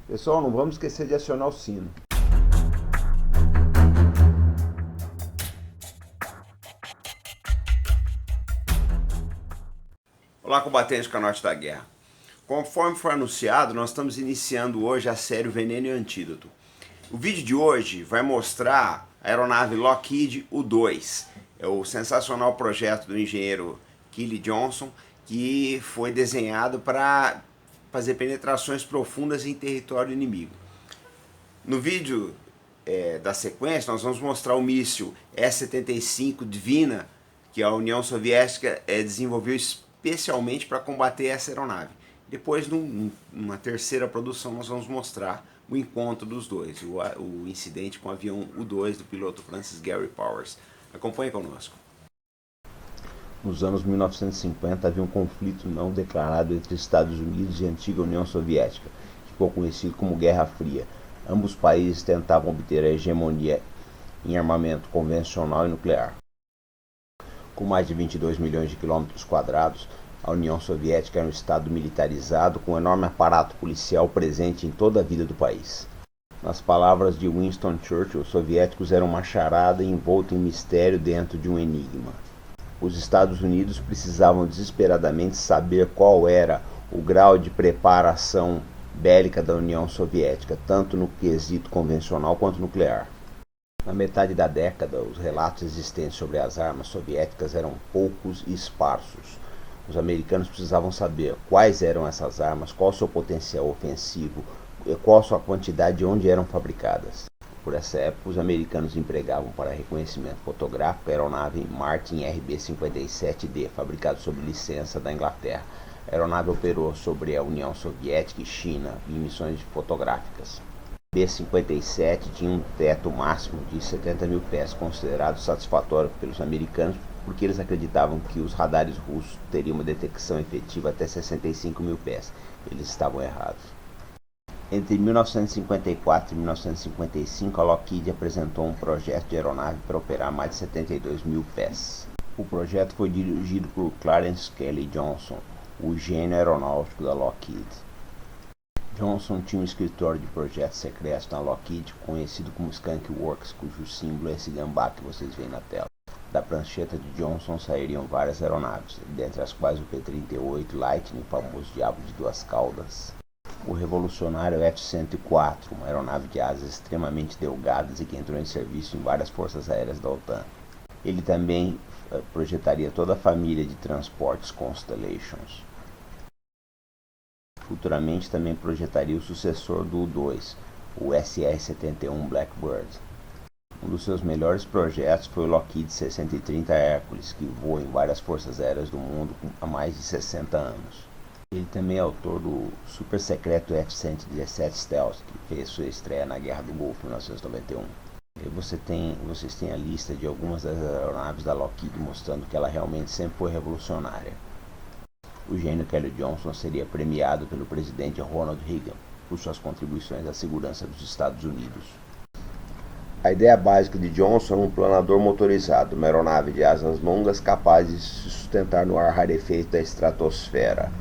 Pessoal, não vamos esquecer de acionar o sino. Olá, combatentes do Norte da Guerra. Conforme foi anunciado, nós estamos iniciando hoje a série Veneno e Antídoto. O vídeo de hoje vai mostrar a aeronave Lockheed U-2. É o sensacional projeto do engenheiro Kelly Johnson, que foi desenhado para fazer penetrações profundas em território inimigo. No vídeo da sequência, nós vamos mostrar o míssil S-75 Dvina, que a União Soviética desenvolveu especialmente para combater essa aeronave. Depois, numa terceira produção, nós vamos mostrar o encontro dos dois, o incidente com o avião U-2 do piloto Francis Gary Powers. Acompanhe conosco. Nos anos 1950 havia um conflito não declarado entre Estados Unidos e a antiga União Soviética, que ficou conhecido como Guerra Fria. Ambos países tentavam obter a hegemonia em armamento convencional e nuclear. Com mais de 22 milhões de quilômetros quadrados, a União Soviética era um estado militarizado com um enorme aparato policial presente em toda a vida do país. Nas palavras de Winston Churchill, os soviéticos eram uma charada envolta em mistério dentro de um enigma. Os Estados Unidos precisavam desesperadamente saber qual era o grau de preparação bélica da União Soviética, tanto no quesito convencional quanto nuclear. Na metade da década, os relatos existentes sobre as armas soviéticas eram poucos e esparsos. Os americanos precisavam saber quais eram essas armas, qual o seu potencial ofensivo, qual a sua quantidade e onde eram fabricadas. Por essa época, os americanos empregavam para reconhecimento fotográfico a aeronave Martin RB-57D, fabricada sob licença da Inglaterra. A aeronave operou sobre a União Soviética e China em missões fotográficas. O B-57 tinha um teto máximo de 70 mil pés, considerado satisfatório pelos americanos, porque eles acreditavam que os radares russos teriam uma detecção efetiva até 65 mil pés. Eles estavam errados. Entre 1954 e 1955, a Lockheed apresentou um projeto de aeronave para operar mais de 72 mil pés. O projeto foi dirigido por Clarence Kelly Johnson, o gênio aeronáutico da Lockheed. Johnson tinha um escritório de projetos secretos na Lockheed, conhecido como Skunk Works, cujo símbolo é esse gambá que vocês veem na tela. Da prancheta de Johnson sairiam várias aeronaves, dentre as quais o P-38 Lightning, o famoso diabo de duas caudas. O revolucionário F-104, uma aeronave de asas extremamente delgadas e que entrou em serviço em várias forças aéreas da OTAN. Ele também projetaria toda a família de transportes Constellations. Futuramente também projetaria o sucessor do U-2, o SR-71 Blackbird. Um dos seus melhores projetos foi o Lockheed 630 Hercules, que voa em várias forças aéreas do mundo há mais de 60 anos. Ele também é autor do super secreto F-117 Stealth, que fez sua estreia na Guerra do Golfo em 1991. E vocês têm a lista de algumas das aeronaves da Lockheed mostrando que ela realmente sempre foi revolucionária. O gênio Kelly Johnson seria premiado pelo presidente Ronald Reagan por suas contribuições à segurança dos Estados Unidos. A ideia básica de Johnson era um planador motorizado, uma aeronave de asas longas capaz de se sustentar no ar rarefeito da estratosfera.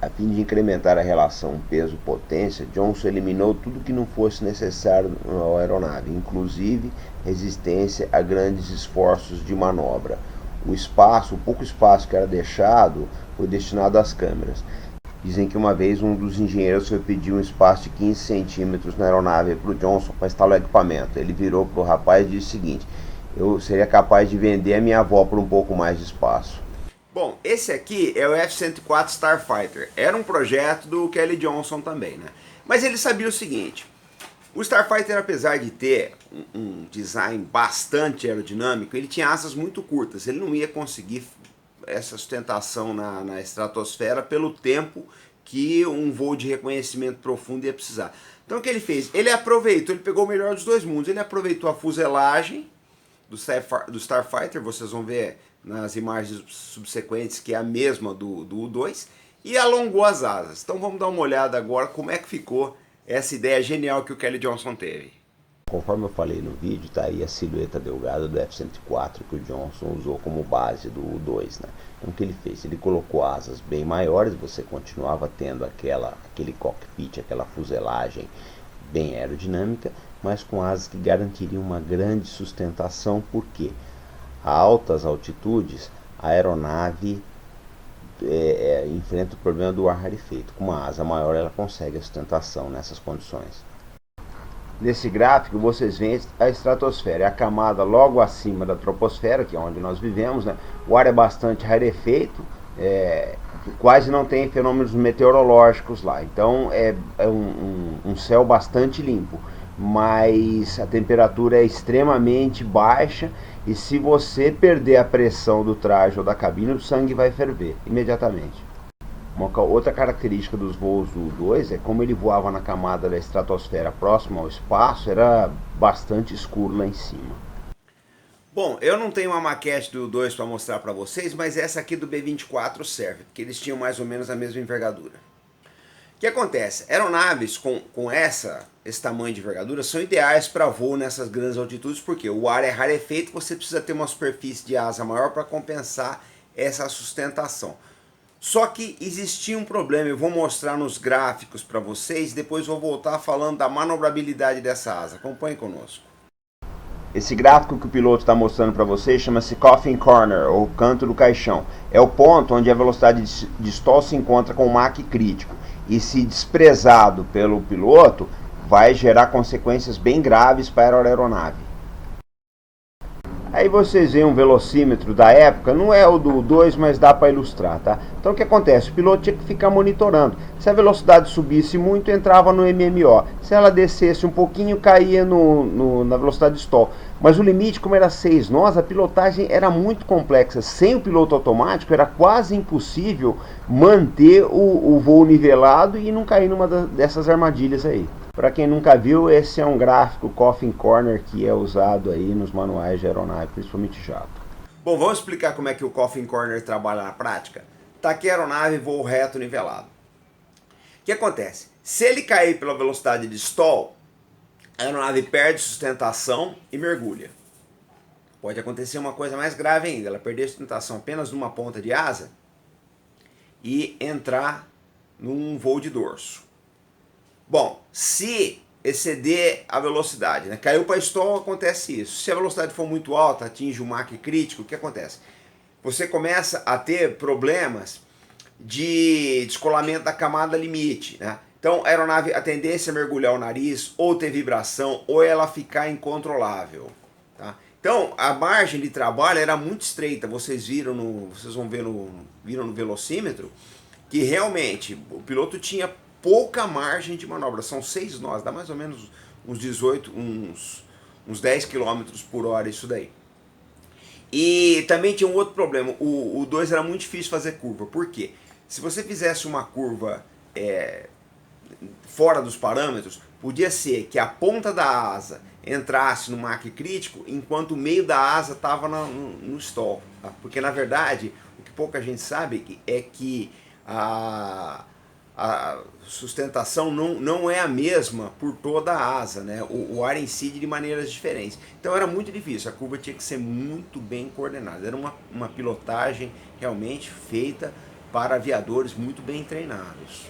A fim de incrementar a relação peso-potência, Johnson eliminou tudo que não fosse necessário na aeronave, inclusive resistência a grandes esforços de manobra. O pouco espaço que era deixado, foi destinado às câmeras. Dizem que uma vez um dos engenheiros foi pedir um espaço de 15 centímetros na aeronave para o Johnson para instalar o equipamento. Ele virou para o rapaz e disse o seguinte: eu seria capaz de vender a minha avó por um pouco mais de espaço. Bom, esse aqui é o F-104 Starfighter. Era um projeto do Kelly Johnson também, né? Mas ele sabia o seguinte: o Starfighter, apesar de ter um design bastante aerodinâmico, ele tinha asas muito curtas. Ele não ia conseguir essa sustentação na estratosfera pelo tempo que um voo de reconhecimento profundo ia precisar. Então o que ele fez? Ele pegou o melhor dos dois mundos. Ele aproveitou a fuselagem do Starfighter, vocês vão ver nas imagens subsequentes que é a mesma do U-2, e alongou as asas. Então vamos dar uma olhada agora como é que ficou essa ideia genial que o Kelly Johnson teve. Conforme eu falei no vídeo, está aí a silhueta delgada do F-104 que o Johnson usou como base do U-2, né? O que ele fez? Ele colocou asas bem maiores, você continuava tendo aquele cockpit, aquela fuselagem bem aerodinâmica, mas com asas que garantiriam uma grande sustentação, porque a altas altitudes a aeronave enfrenta o problema do ar rarefeito. Com uma asa maior ela consegue a sustentação nessas condições. Nesse gráfico vocês veem a estratosfera, é a camada logo acima da troposfera, que é onde nós vivemos, né? O ar é bastante rarefeito, quase não tem fenômenos meteorológicos lá, então é um céu bastante limpo, mas a temperatura é extremamente baixa e se você perder a pressão do traje ou da cabine, o sangue vai ferver imediatamente. Uma outra característica dos voos do 2 é como ele voava na camada da estratosfera próxima ao espaço, era bastante escuro lá em cima. Bom, eu não tenho uma maquete do 2 para mostrar para vocês, mas essa aqui do B-24 serve, porque eles tinham mais ou menos a mesma envergadura. O que acontece? Aeronaves com esse tamanho de envergadura são ideais para voo nessas grandes altitudes, porque o ar é rarefeito, você precisa ter uma superfície de asa maior para compensar essa sustentação. Só que existia um problema, eu vou mostrar nos gráficos para vocês, depois vou voltar falando da manobrabilidade dessa asa. Acompanhe conosco. Esse gráfico que o piloto está mostrando para vocês chama-se Coffin Corner, ou canto do caixão. É o ponto onde a velocidade de stall se encontra com o Mach crítico. E se desprezado pelo piloto, vai gerar consequências bem graves para a aeronave. Aí vocês veem um velocímetro da época, não é o do 2, mas dá para ilustrar, tá? Então o que acontece? O piloto tinha que ficar monitorando. Se a velocidade subisse muito, entrava no MMO. Se ela descesse um pouquinho, caía na velocidade de stall. Mas o limite, como era 6 nós, a pilotagem era muito complexa. Sem o piloto automático, era quase impossível manter o voo nivelado e não cair numa dessas armadilhas aí. Para quem nunca viu, esse é um gráfico Coffin Corner que é usado aí nos manuais de aeronave, principalmente jato. Bom, vamos explicar como é que o Coffin Corner trabalha na prática? Tá aqui a aeronave, voo reto nivelado. O que acontece? Se ele cair pela velocidade de stall, a aeronave perde sustentação e mergulha. Pode acontecer uma coisa mais grave ainda, ela perder sustentação apenas numa ponta de asa e entrar num voo de dorso. Bom, se exceder a velocidade, né? Caiu para stall, acontece isso. Se a velocidade for muito alta, atinge o Mach crítico, o que acontece? Você começa a ter problemas de descolamento da camada limite, né? Então a aeronave, a tendência é mergulhar o nariz, ou ter vibração, ou ela ficar incontrolável, tá? Então a margem de trabalho era muito estreita, vocês vão ver viram no velocímetro, que realmente o piloto tinha pouca margem de manobra, são 6 nós, dá mais ou menos uns 18, uns 10 km por hora isso daí. E também tinha um outro problema, o 2 era muito difícil fazer curva, por quê? Se você fizesse uma curva fora dos parâmetros, podia ser que a ponta da asa entrasse no Mach crítico, enquanto o meio da asa estava no stall, tá? Porque na verdade, o que pouca gente sabe é que a sustentação não é a mesma por toda a asa, né? O ar incide de maneiras diferentes. Então era muito difícil, a curva tinha que ser muito bem coordenada. Era uma pilotagem realmente feita para aviadores muito bem treinados.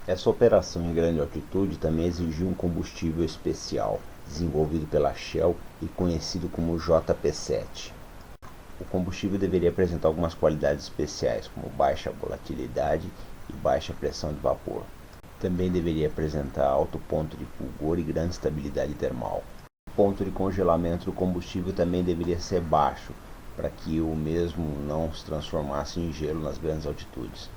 Essa operação em grande altitude também exigiu um combustível especial, desenvolvido pela Shell e conhecido como JP7. O combustível deveria apresentar algumas qualidades especiais, como baixa volatilidade e baixa pressão de vapor. Também deveria apresentar alto ponto de fulgor e grande estabilidade termal. O ponto de congelamento do combustível também deveria ser baixo, para que o mesmo não se transformasse em gelo nas grandes altitudes.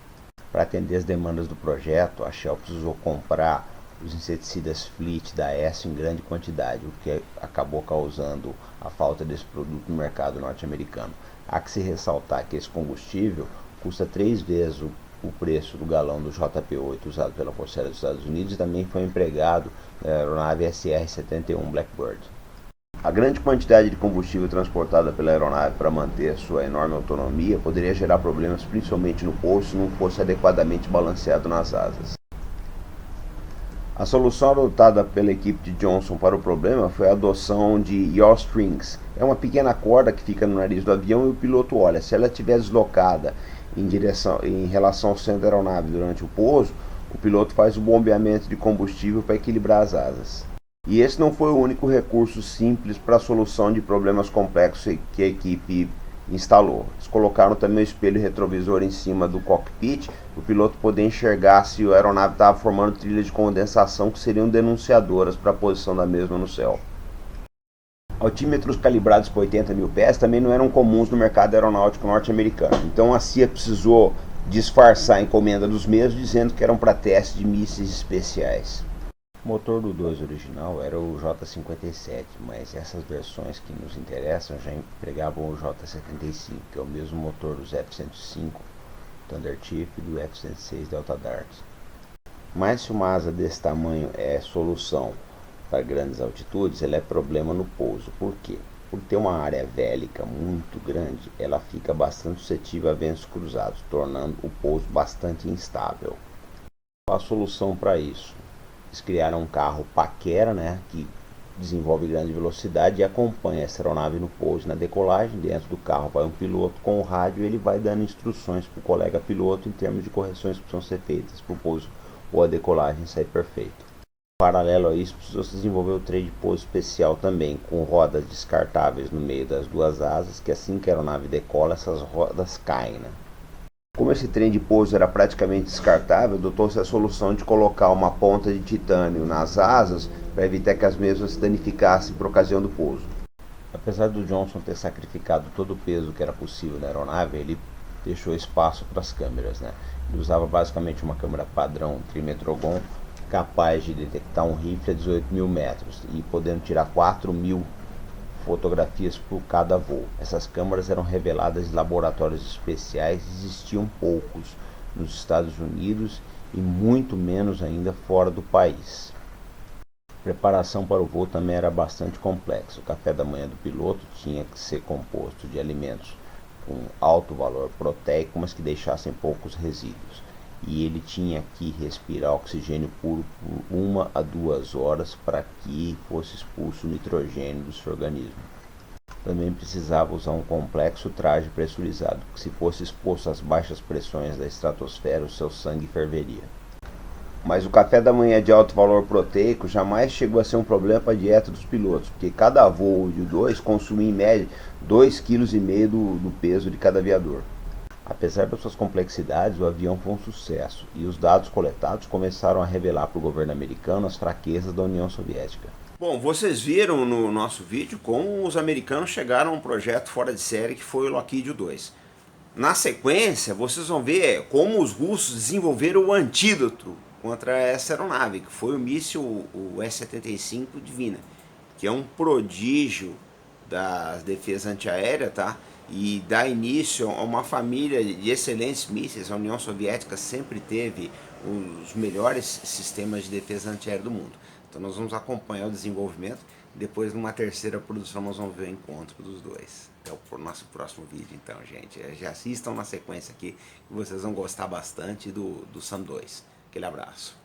Para atender as demandas do projeto, a Shell precisou comprar os inseticidas Fleet da ESSO em grande quantidade, o que acabou causando a falta desse produto no mercado norte-americano. Há que se ressaltar que esse combustível custa 3 vezes o preço do galão do JP8 usado pela Força Aérea dos Estados Unidos e também foi empregado na aeronave SR-71 Blackbird. A grande quantidade de combustível transportada pela aeronave para manter sua enorme autonomia poderia gerar problemas principalmente no pouso se não fosse adequadamente balanceado nas asas. A solução adotada pela equipe de Johnson para o problema foi a adoção de yaw strings. É uma pequena corda que fica no nariz do avião e o piloto olha. Se ela estiver deslocada em relação ao centro da aeronave durante o pouso, o piloto faz o bombeamento de combustível para equilibrar as asas. E esse não foi o único recurso simples para a solução de problemas complexos que a equipe instalou. Eles colocaram também o espelho retrovisor em cima do cockpit, para o piloto poder enxergar se a aeronave estava formando trilhas de condensação que seriam denunciadoras para a posição da mesma no céu. Altímetros calibrados para 80 mil pés também não eram comuns no mercado aeronáutico norte-americano, então a CIA precisou disfarçar a encomenda dos mesmos dizendo que eram para teste de mísseis especiais. O motor do 2 original era o J-57, mas essas versões que nos interessam já empregavam o J-75, que é o mesmo motor dos F-105 Thunder Chief e do F-106 Delta Dart. Mas se uma asa desse tamanho é solução para grandes altitudes, ela é problema no pouso. Por quê? Por ter uma área vélica muito grande, ela fica bastante suscetível a ventos cruzados, tornando o pouso bastante instável. Qual a solução para isso? Eles criaram um carro paquera, que desenvolve grande velocidade e acompanha essa aeronave no pouso e na decolagem. Dentro do carro vai um piloto com o rádio e ele vai dando instruções para o colega piloto em termos de correções que precisam ser feitas para o pouso ou a decolagem sair perfeito. Paralelo a isso, precisou se desenvolver o trem de pouso especial também, com rodas descartáveis no meio das duas asas, que assim que a aeronave decola, essas rodas caem. Como esse trem de pouso era praticamente descartável, adotou-se a solução de colocar uma ponta de titânio nas asas para evitar que as mesmas se danificassem por ocasião do pouso. Apesar do Johnson ter sacrificado todo o peso que era possível na aeronave, ele deixou espaço para as câmeras. Ele usava basicamente uma câmera padrão Trimetrogon, capaz de detectar um rifle a 18 mil metros e podendo tirar 4.000 fotografias por cada voo. Essas câmeras eram reveladas em laboratórios especiais, existiam poucos nos Estados Unidos e muito menos ainda fora do país. A preparação para o voo também era bastante complexa. O café da manhã do piloto tinha que ser composto de alimentos com alto valor proteico, mas que deixassem poucos resíduos. E ele tinha que respirar oxigênio puro por 1 a 2 horas para que fosse expulso o nitrogênio do seu organismo. Também precisava usar um complexo traje pressurizado, que se fosse exposto às baixas pressões da estratosfera, o seu sangue ferveria. Mas o café da manhã de alto valor proteico jamais chegou a ser um problema para a dieta dos pilotos, porque cada voo de 2 consumia em média 2,5 kg do peso de cada aviador. Apesar das suas complexidades, o avião foi um sucesso, e os dados coletados começaram a revelar para o governo americano as fraquezas da União Soviética. Bom, vocês viram no nosso vídeo como os americanos chegaram a um projeto fora de série que foi o Lockheed 2. Na sequência, vocês vão ver como os russos desenvolveram o antídoto contra essa aeronave, que foi o míssil o S-75 Dvina, que é um prodígio da defesa antiaérea, e dá início a uma família de excelentes mísseis. A União Soviética sempre teve os melhores sistemas de defesa antiaérea do mundo. Então nós vamos acompanhar o desenvolvimento. Depois, numa terceira produção, nós vamos ver o encontro dos dois. Até o nosso próximo vídeo, então, gente. Já assistam na sequência aqui, que vocês vão gostar bastante do SAM 2. Aquele abraço.